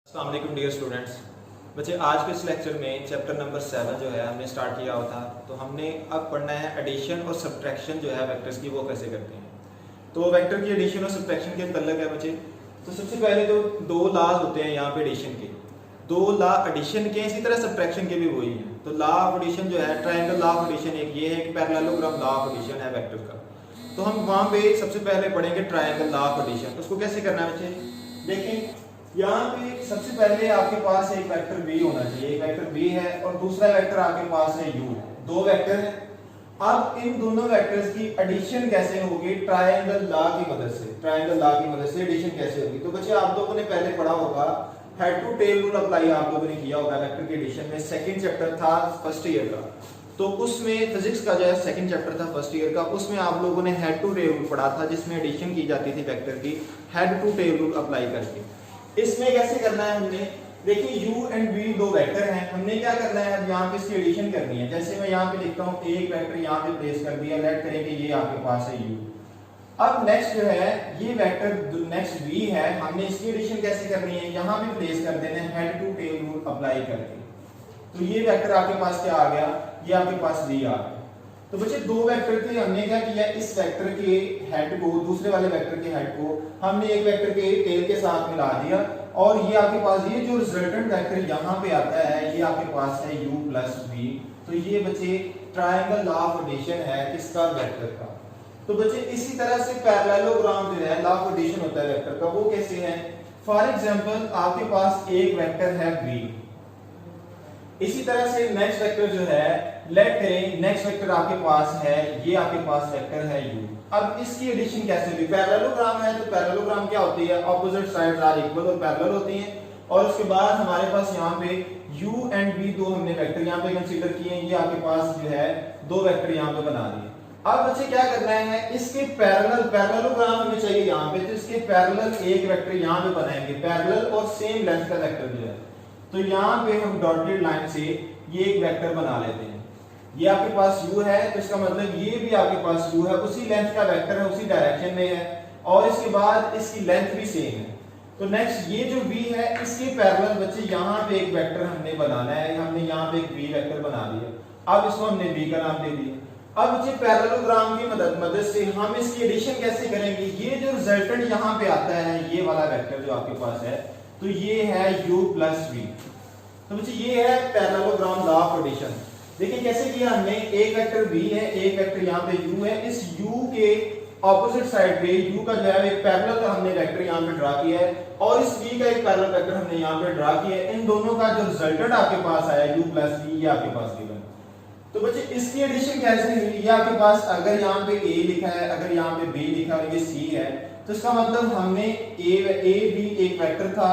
अस्सलाम वालेकुम dear students. बच्चे आज के इस लेक्चर में चैप्टर नंबर 7 जो है हमने स्टार्ट किया हुआ था, तो हमने अब पढ़ना है एडिशन और सब्ट्रैक्शन जो है वेक्टर्स की, वो कैसे करते हैं। तो वेक्टर की एडिशन और सब्ट्रैक्शन के मतलब है बच्चे, तो सबसे पहले तो दो लॉज होते हैं यहाँ पे एडिशन के, दो लॉ एडिशन के, इसी तरह सब्ट्रैक्शन के भी वही हैं। तो लॉ ऑफ एडिशन जो है, ट्रायंगल लॉ ऑफ एडिशन एक ये है कि पैरेललोग्राम लॉ ऑफ एडिशन है वेक्टर का। तो हम वहाँ पे सबसे पहले पढ़ेंगे ट्रायंगल लॉ ऑफ एडिशन। उसको कैसे करना है बच्चे, देखें यहाँ पे सबसे पहले आपके पास एक वेक्टर b होना चाहिए, एक वेक्टर b है और दूसरा वेक्टर आपके पास है u, दो वेक्टर हैं। अब इन दोनों वेक्टर्स की एडिशन कैसे होगी, ट्रायंगल लॉ की मदद से, ट्रायंगल लॉ की मदद से एडिशन कैसे होगी। तो बच्चे आप लोगों ने पहले पढ़ा होगा, head to tail rule apply आप लोगों ने किया होगा वेक्टर के एडिशन में, सेकंड चैप्टर था फर्स्ट ईयर का। तो उसमें फिजिक्स का जो है सेकंड चैप्टर था फर्स्ट ईयर का, उसमें आप लोगों ने हेड टू टेल रूल पढ़ा था, जिसमें एडिशन की जाती थी वेक्टर की head to tail rule apply करके। इसमें कैसे करना है हमने, देखिए u एंड v दो वेक्टर हैं, हमने क्या करना है, अब यहाँ पे इसकी एडिशन करनी है। जैसे मैं यहाँ पे लिखता हूँ, एक वेक्टर यहाँ पे प्लेस कर दिया, लेट करें कि ये आपके पास है u। अब नेक्स्ट जो है ये वेक्टर नेक्स्ट v है, हमने इसकी एडिशन कैसे करनी है, यहाँ पे प्लेस कर देना है head to tail rule apply करके। तो ये वेक्टर आपके पास क्या आ गया, ये आपके पास v आ गया। तो बच्चे दो वेक्टर थे, हमने क्या किया, इस वेक्टर के हेड को दूसरे वाले वेक्टर के हेड को हमने एक वेक्टर के टेल के साथ मिला दिया, और ये आपके पास ये जो रिजल्टेंट वेक्टर यहाँ पे आता है, ये आपके पास है u प्लस v। तो ये बच्चे ट्रायंगल लॉ ऑफ एडिशन है किसका, वेक्टर का। तो बच्चे इसी तरह से पैरेललोग्राम जो है लॉ ऑफ एडिशन होता है वेक्टर का, वो कैसे है। फॉर एग्जांपल आपके पास एक वेक्टर है v, इसी तरह से नेक्स्ट वेक्टर जो है, लेट करें नेक्स्ट वेक्टर आपके पास है, ये आपके पास वेक्टर है u। अब इसकी एडिशन कैसे होगी, पैरेललोग्राम है, तो पैरेललोग्राम क्या होती है, ऑपोजिट साइड्स आर इक्वल और पैरेलल होती हैं। और उसके बाद हमारे पास यहाँ पे u एंड v दो हमने वेक्टर यहाँ पे कंसीडर किए हैं, ये आपके पास जो है दो वेक्टर यहाँ पे बना दिए। अब बच्चे क्या करना है, इसके पैरेलल, पैरेललोग्राम हमें चाहिए यहाँ पे, तो इसके पैरेलल एक वेक्टर यहाँ पे बनाएंगे, पैरेलल और सेम लेंथ का वेक्टर जो है। तो यहाँ पे हम डॉटेड लाइन से ये एक वेक्टर बना लेते हैं, ये आपके पास u है, तो इसका मतलब ये भी आपके पास u है, उसी लेंथ का वेक्टर है, उसी डायरेक्शन में है, और इसके बाद इसकी लेंथ भी सेम है। तो नेक्स्ट ये जो v है, इसके पैरेलल बच्चे यहाँ पे एक वेक्टर हमने बनाना है, हमने यहाँ पे एक v वेक्टर बना दिया। अब इसको हमने v का नाम दे दिया। अब बच्चे पैरेललोग्राम की मदद से हम इसकी एडिशन कैसे करेंगे, ये जो रिजल्टेंट यहाँ पे आता है, ये वाला वेक्टर जो आपके पास है, तो ये है u प्लस v। तो बच्चे ये है पैरेललोग्राम लॉ ऑफ एडिशन। देखिए कैसे किया हमने, एक वेक्टर v है, एक वेक्टर यहाँ पे u है, इस u के ऑपोजिट साइड पे u का जो है एक पैरेलल हमने वेक्टर यहाँ पे ड्रा किया है, और इस v का एक पैरेलल वेक्टर हमने यहाँ पे ड्रा किया है। इन दोनों का जो रिजल्टेंट आपके पास आया u प्लस v, ये आपके पास गिवन। तो बच्चे इसकी एडिशन कैसे हुई, ये आपके पास अगर यहाँ पे a लिखा है, अगर यहाँ पे b लिखा है और ये c है, तो इसका मतलब हमने a b एक वेक्टर था,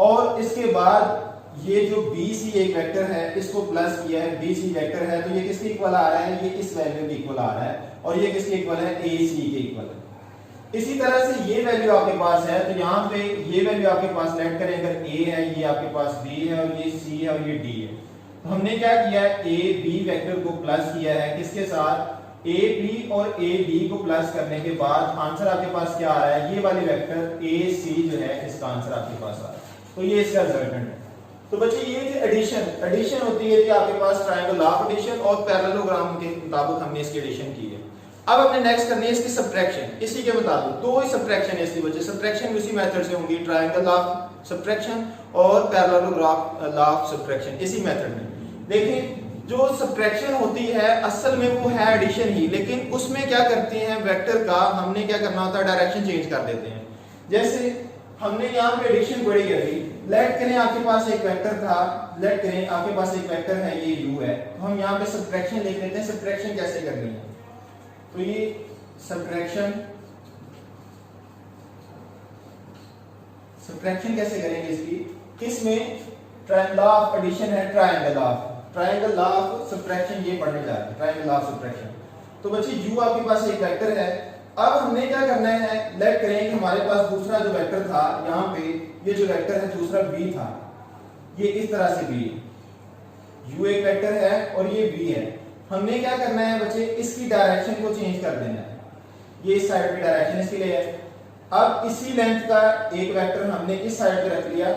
और इसके बाद ये जो BC एक वेक्टर है, इसको प्लस किया है, BC वेक्टर है, तो ये किसके इक्वल आ रहा है, ये इस वैल्यू के इक्वल आ रहा है, और ये किसके इक्वल है, AC के इक्वल है। इसी तरह से ये वैल्यू आपके पास है, तो यहाँ पे ये वैल्यू आपके पास लेट करें, अगर A है, ये आपके पास B है, और ये C है, और ये D है। तो हमने क्या किया है, AB वेक्टर को प्लस किया है किसके साथ, AB और AB को प्लस करने के बाद आंसर आपके पास क्या आ रहा है, ये वाली वेक्टर AC जो है, इसका आंसर आपके पास आ रहा है। तो ये इसका रिजल्टेंट है। तो बच्चे ये एडिशन होती है कि आपके पास ट्रायंगल लॉ ऑफ एडिशन और पैरेललोग्राम के मुताबिक हमने इसकी एडिशन की है। अब हमने नेक्स्ट करनी है इसकी सब्ट्रैक्शन, इसी के मुताबिक दो ही सब्ट्रैक्शन है इसकी वजह, सब्ट्रैक्शन उसी मेथड से होंगी, ट्रायंगल लॉ ऑफ सब्ट्रैक्शन और पैरेललोग्राम लॉ ऑफ सब्ट्रैक्शन, इसी मेथड में। देखिए जो सब्ट्रैक्शन होती है असल में वो है एडिशन ही, लेकिन उसमें क्या करते हैं, वेक्टर का हमने क्या करना होता है, डायरेक्शन चेंज कर देते हैं। जैसे हमने यहाँ पे एडिशन पढ़ी अभी, लेट करें आपके पास एक वेक्टर था, लेट करें आपके पास एक वेक्टर है, ये u है, तो हम यहाँ पे सब्ट्रैक्शन लिख लेते हैं। सब्ट्रैक्शन कैसे करनी है, तो ये सब्ट्रैक्शन कैसे करेंगे इसकी, किसमें, ट्रायंगल लॉ ऑफ एडिशन है, ट्रायंगल लॉ ऑफ सब्ट्रैक्शन ये पढ़ने जा रहे हैं, ट्रायंगल लॉ ऑफ सब्ट्रैक्शन। तो बच्चे u आपके पास एक वेक्टर है, अब हमने क्या करना है, लेट करें कि हमारे पास दूसरा जो वेक्टर था, यहाँ पे ये जो वेक्टर है दूसरा b था, ये इस तरह से b है, u एक वेक्टर है और ये b है। हमने क्या करना है बच्चे, इसकी डायरेक्शन को चेंज कर देना है, ये इस साइड की डायरेक्शन इसके लिए है। अब इसी लेंथ का एक वेक्टर हमने इस साइड पे रख लिया,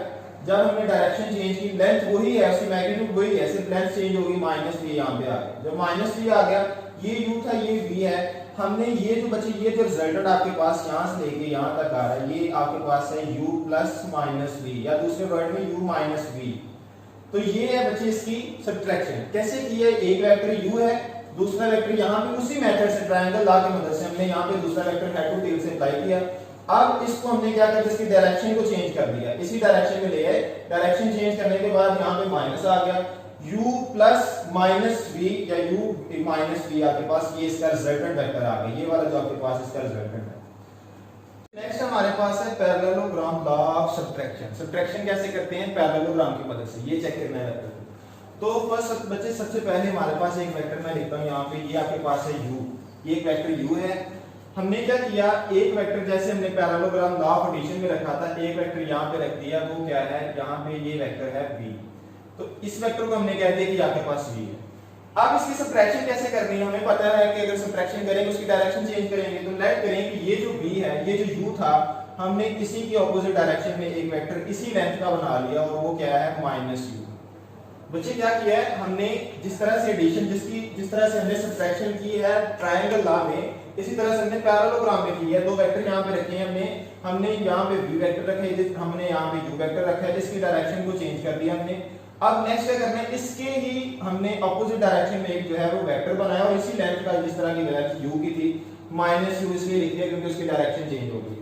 जब हमने डायरेक्शन चेंज की, लेंथ वही है, उसकी मैग्नीट्यूड वही है, सिर्फ लेंथ चेंज होगी, -v यहाँ पे आ गया। जब -v आ गया, ये u था, ये v है, हमने ये जो बचे, ये जो रिजल्टेंट आपके पास यहाँ से लेके यहाँ तक आ रहा है, ये आपके पास है u प्लस -v, या दूसरे वर्ड में u माइनस v। तो ये है बच्चे इसकी सब्ट्रैक्शन। कैसे की है? एक वेक्टर u है, दूसरा वेक्टर यहाँ पे उसी मेथड से, ट्रायंगल लॉ की मदद से हमने यहाँ पे दूसरा वेक्टर हेड टू टेल से अप्लाई किया। अब इसको हमने क्या किया, इसकी डायरेक्शन को चेंज कर दिया, इसी डायरेक्शन में ले आए। डायरेक्शन चेंज करने के बाद यहाँ पे माइनस आ गया, u प्लस -v या u माइनस v आपके पास, ये इसका रिजल्टेंट वेक्टर आ गया, ये वाला जो आपके पास इसका रिजल्टेंट है। नेक्स्ट हमारे पास है parallelogram law of subtraction. Subtraction कैसे करते हैं? पैरेललोग्राम की मदद से। ये चेक करना है वेक्टर को। तो फर्स्ट बच्चे सबसे पहले हमारे पास एक वेक्टर मैं लिखता हूँ यहाँ पे, ये आपके पास है u, ये एक वेक्टर u है। हमने क्या किया, एक वेक्टर जैसे हमने पैरेललोग्राम लॉ ऑफ एडिशन में रखा था, एक वेक्टर यहाँ पे रख दिया, वो क्या है, यहाँ पे ये वेक्टर है v। तो इस वेक्टर को हमने कह दिया कि आपके पास v है। अब इसकी सब्ट्रैक्शन कैसे करनी है? हमें पता है कि अगर सब्ट्रैक्शन करेंगे उसकी डायरेक्शन चेंज करेंगे। तो लेट करें कि ये जो v है, ये जो u था, हमने इसी की ऑपोजिट डायरेक्शन में एक वेक्टर इसी लेंथ का बना लिया, और वो क्या है, -u। बच्चे क्या किया है, हमने जिस तरह से एडिशन जिस तरह से हमने सब्ट्रैक्शन की है ट्रायंगल लॉ में, इसी तरह से हमने पैरेललोग्राम में की है। दो वेक्टर यहाँ पे रखे हैं, हमने यहाँ पे v वेक्टर रखा है, हमने यहाँ पे u वेक्टर रखा है, इसकी डायरेक्शन को चेंज कर दिया हमने। अब नेक्स्ट क्या करना है, इसके ही हमने ऑपोजिट डायरेक्शन में एक जो है वो वेक्टर बनाया, और इसी लेंथ का, जिस तरह की लेंथ u की थी, -u इसलिए लिख दिया क्योंकि उसकी डायरेक्शन चेंज हो गई।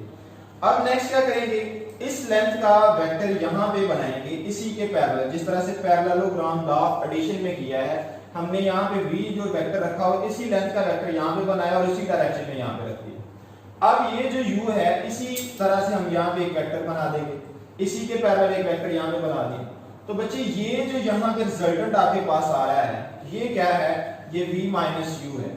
अब नेक्स्ट क्या करेंगे, इस लेंथ का वेक्टर यहाँ पे बनाएंगे इसी के पैरेलल, जिस तरह से पैरेललोग्राम लॉ ऑफ एडिशन में किया है। हमने यहाँ पे v जो वेक्टर रखा हो, इसी लेंथ का वेक्टर यहाँ पे बनाया और इसी डायरेक्शन में यहाँ पे रख दिया। अब ये जो u है, इसी तरह से हम यहाँ पे एक वेक्टर बना देंगे, इसी के पैरेलल एक वेक्टर यहाँ पे बना देंगे। तो बच्चे ये जो यहाँ के रिजल्टेंट आपके पास आ रहा है, ये क्या है, ये v माइनस u है।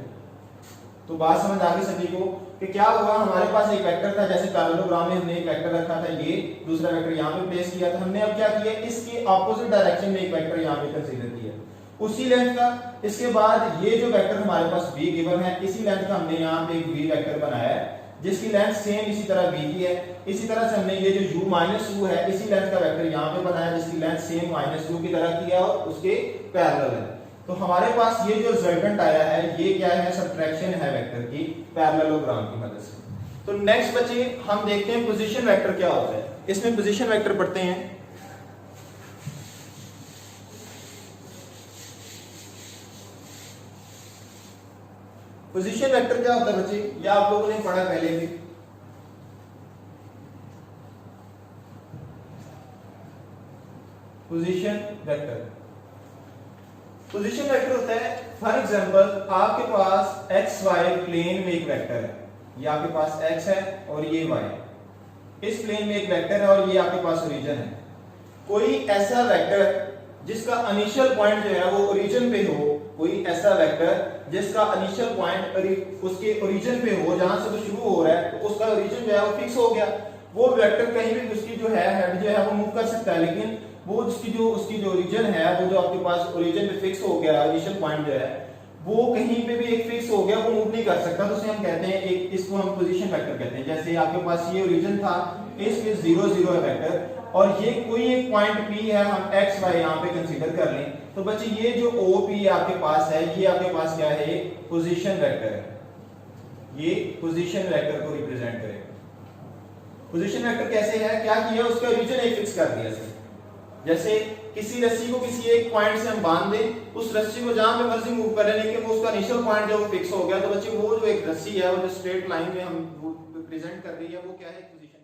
तो बात समझ आ गई सभी को कि क्या हुआ, हमारे पास एक वेक्टर था, जैसे पैरेललोग्राम में हमने एक वेक्टर रखा था, ये दूसरा वेक्टर यहाँ पे प्लेस किया था। हमने अब क्या किया, इसके ऑपोजिट डायरेक्शन में एक वेक्टर यहाँ पे कंसीडर किया उसी लेंथ का। इसके बाद ये जो वेक्टर हमारे पास v गिवन है, इसी लेंथ का हमने यहाँ पे एक v वेक्टर बनाया है, जिसकी लेंथ सेम इसी तरह v की है। इसी तरह से हमने ये जो u माइनस u है, इसी लेंथ का वेक्टर यहाँ पे बनाया, जिसकी लेंथ सेम -u की तरह की है और उसके पैरेलल है। तो हमारे पास ये जो रिजल्टेंट आया है, ये क्या है, सब्ट्रैक्शन है वेक्टर की पैरेललोग्राम की मदद से। तो नेक्स्ट बच्चे हम देखते हैं पोजीशन वेक्टर क्या होता है। इसमें पोजीशन वेक्टर पढ़ते हैं। पोजीशन वेक्टर क्या होता है बच्चे, ये आप लोगों ने पढ़ा पहले भी। पोजीशन वेक्टर, पोजीशन वेक्टर होता है, फॉर एग्जांपल आपके पास एक्स वाई प्लेन में एक वेक्टर है, ये आपके पास x है और ये y, इस प्लेन में एक वेक्टर है और ये आपके पास ओरिजिन है। कोई ऐसा वेक्टर जिसका इनिशियल पॉइंट जो है वो ओरिजिन पे हो, कोई ऐसा वेक्टर जिसका इनिशियल पॉइंट उसके ओरिजिन पे हो, जहां से वो शुरू हो रहा है, तो उसका ओरिजिन जो है वो फिक्स हो गया। वो वेक्टर कहीं भी उसकी जो है हेड जो है वो मूव कर सकता है, लेकिन वो उसकी जो ओरिजिन है, वो जो आपके पास ओरिजिन पे फिक्स हो गया, इनिशियल पॉइंट जो है वो कहीं पे भी एक फिक्स हो गया, वो मूव नहीं कर सकता। तो उसे हम कहते हैं एक, इसको हम पोजीशन वेक्टर कहते हैं। जैसे आपके पास ये ओरिजिन था, इसमें 0 0 है वेक्टर, और ये कोई एक पॉइंट P है, हम x y यहाँ पे कंसीडर कर लें। तो बच्चे ये जो OP आपके पास है, ये आपके पास क्या है, एक पोजीशन वेक्टर है। ये पोजीशन वेक्टर को रिप्रेजेंट करेगा। पोजीशन वेक्टर कैसे है, क्या किया, उसका ओरिजिन एक फिक्स कर दिया। जैसे किसी रस्सी को किसी एक पॉइंट से हम बांध दें, उस रस्सी को जहां पे मर्जी मूव कर लें, लेकिन वो उसका इनिशियल पॉइंट जो फिक्स हो गया। तो बच्चे वो जो एक रस्सी है, वो जो स्ट्रेट लाइन में हम प्रेजेंट कर रही है, वो क्या है, पोजीशन